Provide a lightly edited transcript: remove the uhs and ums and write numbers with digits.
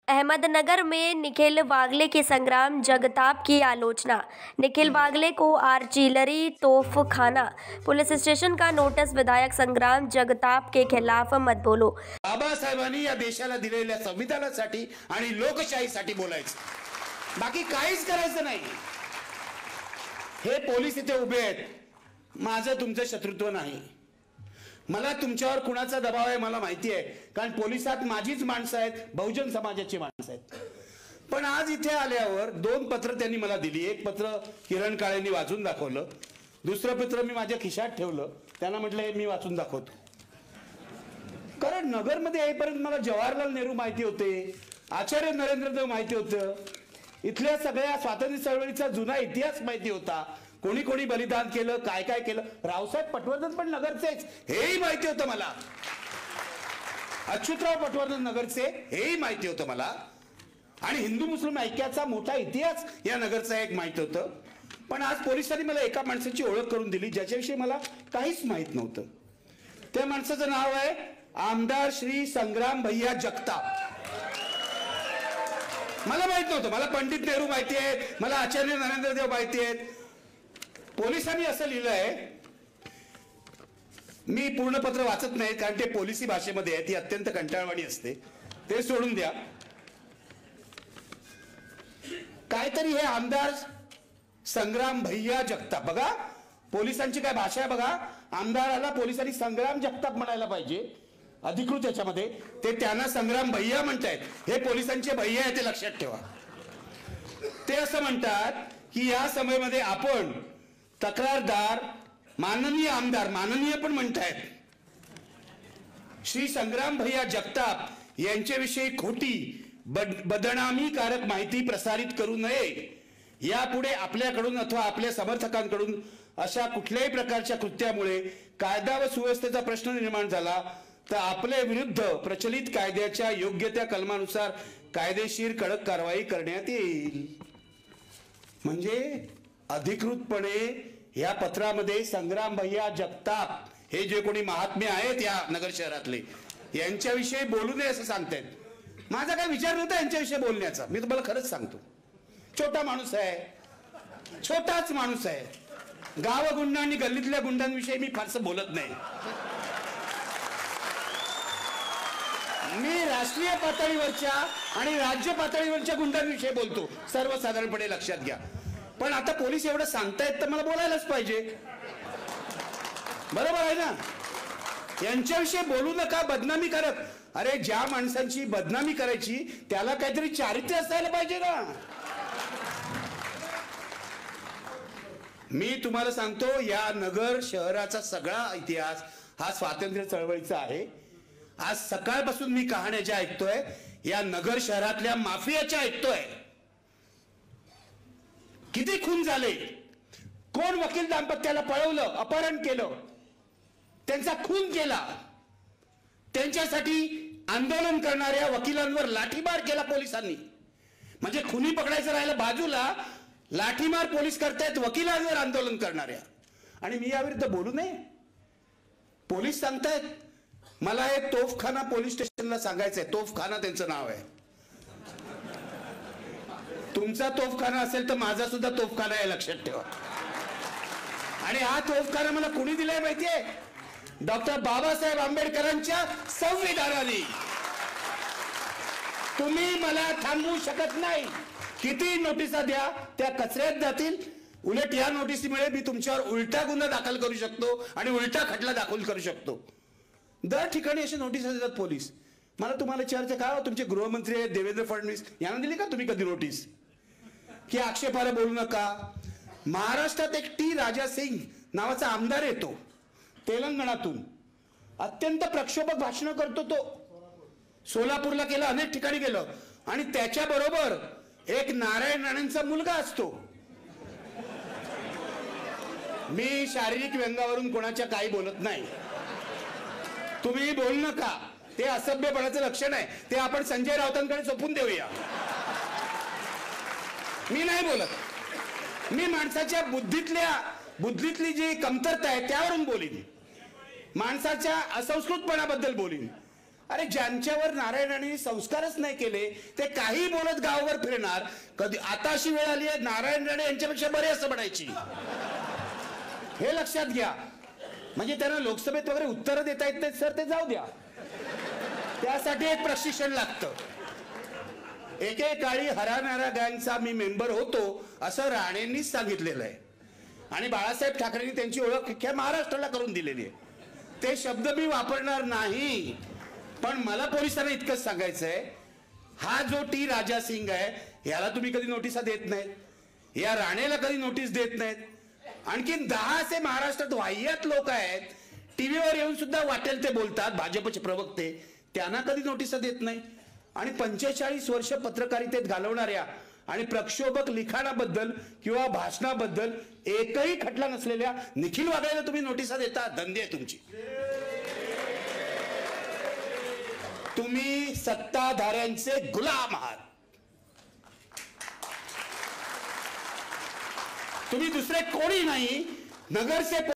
अहमदनगर में निखिल वागले के संग्राम जगताप की आलोचना। निखिल वागले को आर्टिलरी तोपखाना पुलिस स्टेशन का नोटिस। विधायक संग्राम जगताप के खिलाफ मत बोलो। बाबासाहेबांनी या देशाला दिलेल्या संविधानासाठी आणि लोकशाहीसाठी बोलायचं, बाकी काहीच करायचं नाही। हे पोलीस इथे उभे आहेत, माझं तुमचं शत्रुत्व नाही। मला तुमच्यावर कुणाचा दबाव आहे मला माहिती आहे, कारण पोलिसात माझीच माणसं आहेत, बहुजन समाजाची माणसं आहेत। पण आज इथे आल्यावर दोन पत्र त्यांनी मला दिली। एक पत्र किरण काळेंनी वाचून दाखवलं, दुसरं पत्र मी माझ्या खिशात ठेवलं। त्यांना म्हटलं हे मी वाचून दाखवतो, कारण नगरमध्ये येईपर्यंत मला जवाहरलाल नेहरू माहिती होते, आचार्य नरेंद्र देव माहिती होतं, इथल्या सगळ्या स्वातंत्र्य चळवळीचा जुना इतिहास माहिती होता, कोणी कोणी बलिदान केलं, काय काय केलं। रावसाहेब पटवर्धन पण नगरचेच, हेही माहिती होतं मला। अच्युतराव पटवर्धन नगरचे, हेही माहिती होतं मला। आणि हिंदू मुस्लिम ऐक्याचा मोठा इतिहास या नगरचा एक माहिती होतं। पण आज पोलिसांनी मला एका माणसाची ओळख करून दिली ज्याच्याविषयी मला काहीच माहित नव्हतं। त्या माणसाचं नाव आहे आमदार श्री संग्राम भैया जगताप। मला माहित नव्हतं, मला पंडित नेहरू माहिती आहेत, मला आचार्य नरेंद्र देव माहिती आहेत। पोलिसांनी असं लिहिलंय, मी पूर्ण पत्र वाचत नाही कारण ते पोलिसी भाषेमध्ये आहे, ती अत्यंत कंटाळवाणी असते, ते सोडून द्या। काहीतरी हे आमदार संग्राम भैया जगताप, बघा पोलिसांची काय भाषा आहे बघा। आमदाराला पोलिसांनी संग्राम जगताप म्हणायला पाहिजे अधिकृत याच्यामध्ये, ते त्यांना संग्राम भैया म्हणतायत। हे पोलिसांचे भैया आहे, ते लक्षात ठेवा। ते असं म्हणतात की या समयामध्ये आपण तक्रारदार माननीय आमदार, माननीय पण म्हणतायत, श्री संग्राम भैया जगताप यांच्याविषयी खोटी बदनामीकारक माहिती प्रसारित करू नये। यापुढे आपल्याकडून अथवा आपल्या समर्थकांकडून अशा कुठल्याही प्रकारच्या कृत्यामुळे कायदा व सुव्यवस्थेचा प्रश्न निर्माण झाला तर आपल्या विरुद्ध प्रचलित कायद्याच्या योग्य त्या कलमानुसार कायदेशीर कडक कारवाई करण्यात येईल। म्हणजे अधिकृतपणे या पत्रामध्ये संग्राम भैया जगताप हे जे कोणी महात्मे आहेत या नगर शहरातले, यांच्याविषयी बोलू नये असं सांगतायत। माझा काय विचार नव्हता यांच्याविषयी बोलण्याचा, मी तुम्हाला खरंच सांगतो। छोटा माणूस आहे, छोटाच माणूस आहे। गाव गुंड आणि गल्लीतल्या गुंडांविषयी मी फारसं बोलत नाही। मी राष्ट्रीय पातळीवरच्या आणि राज्य पातळीवरच्या गुंडांविषयी बोलतो, सर्वसाधारणपणे लक्षात घ्या। पण आता पोलीस एवढं सांगतायत तर मला बोलायलाच पाहिजे, बरोबर आहे ना। यांच्याविषयी बोलू नका, बदनामी करत। अरे ज्या माणसांची बदनामी करायची त्याला काहीतरी चारित्र्य असायला पाहिजे ना। मी तुम्हाला सांगतो, या नगर शहराचा सगळा इतिहास हा स्वातंत्र्य चळवळीचा आहे। आज सकाळपासून मी कहाण्या ज्या ऐकतोय, या नगर शहरातल्या माफियाच्या ऐकतोय। किती खून झाले, कोण वकील दाम्पत्याला पळवलं, अपहरण केलं, त्यांचा खून केला, त्यांच्यासाठी आंदोलन करणाऱ्या वकिलांवर लाठीमार केला पोलिसांनी। म्हणजे खुनी पकडायचं राहिलं बाजूला, लाठीमार पोलीस करतायत वकिलांवर आंदोलन करणाऱ्या। आणि मी याविरुद्ध बोलू नये? पोलीस सांगतायत मला हे तोफखाना पोलीस स्टेशनला सांगायचंय। तोफखाना त्यांचं नाव आहे। तुमचा तोफखाना असेल तर माझा सुद्धा तोफखाना आहे, लक्षात ठेवा। आणि हा तोफखाना मला कोणी दिलाय माहितीये? डॉक्टर बाबासाहेब आंबेडकरांच्या संविधानाने। तुम्ही मला थांबवू शकत नाही। किती नोटिसा द्या, त्या कचऱ्यात जातील। उलट या नोटिसीमुळे मी तुमच्यावर उलटा गुन्हा दाखल करू शकतो आणि उलटा खटला दाखल करू शकतो। दर ठिकाणी अशा नोटिसा देतात पोलीस। मला तुम्हाला विचारायचं का, तुमचे गृहमंत्री आहेत देवेंद्र फडणवीस, यांना दिली का तुम्ही कधी नोटीस की आक्षेपार्ह बोलू नका? महाराष्ट्रात एक टी राजा सिंग नावाचा आमदार येतो तेलंगणातून, अत्यंत प्रक्षोभक भाषण करतो तो। सोलापूरला गेलं, अनेक ठिकाणी गेलं, आणि त्याच्या बरोबर एक नारायण राणेंचा मुलगा असतो। मी शारीरिक व्यंगावरून कोणाच्या काही बोलत नाही, तुम्ही बोलू नका, ते असभ्यपणाचं लक्षण आहे। ते आपण संजय राऊतांकडे सोपून देऊया। मी नाही बोलत, मी माणसाच्या बुद्धीतली जी कमतरता आहे त्यावरून बोलीन, माणसाच्या असंस्कृतपणाबद्दल बोलीन। अरे ज्यांच्यावर नारायण राणेंनी संस्कारच नाही केले ते काही बोलत गावावर फिरणार. कधी आता अशी वेळ आली आहे नारायण राणे यांच्यापेक्षा बरे असं म्हणायची, हे लक्षात घ्या. म्हणजे त्यांना लोकसभेत वगैरे उत्तरं देता येत नाहीत सर, ते जाऊ द्या, त्यासाठी एक प्रशिक्षण लागतं. एकेकाळी हराणारा गँगचा मी मेंबर होतो असं राणेंनीच सांगितलेलं आहे आणि बाळासाहेब ठाकरेंनी त्यांची ओळख अख्ख्या महाराष्ट्राला करून दिलेली आहे. ते शब्द मी वापरणार नाही, पण मला पोलिसांना इतकंच सांगायचंय, हा जो टी राजा सिंग आहे याला तुम्ही कधी नोटिसा देत नाहीत, या राणेला कधी नोटीस देत नाहीत. आणखीन 10 असे महाराष्ट्रात वाह्यात लोक आहेत, टीव्हीवर येऊन सुद्धा वाटेल ते बोलतात, भाजपचे प्रवक्ते, त्यांना कधी नोटिसा देत नाही. आणि 45 वर्ष पत्रकारितेत घालवणाऱ्या आणि प्रक्षोभक लिखाणाबद्दल किंवा भाषणाबद्दल एकही खटला नसलेल्या निखिल वागळेला तुम्ही नोटिसा देता. धंदे आहे तुमची. तुम्ही सत्ताधाऱ्यांचे गुलाम आहात, तुम्ही दुसरे कोणी नाही. नगरचे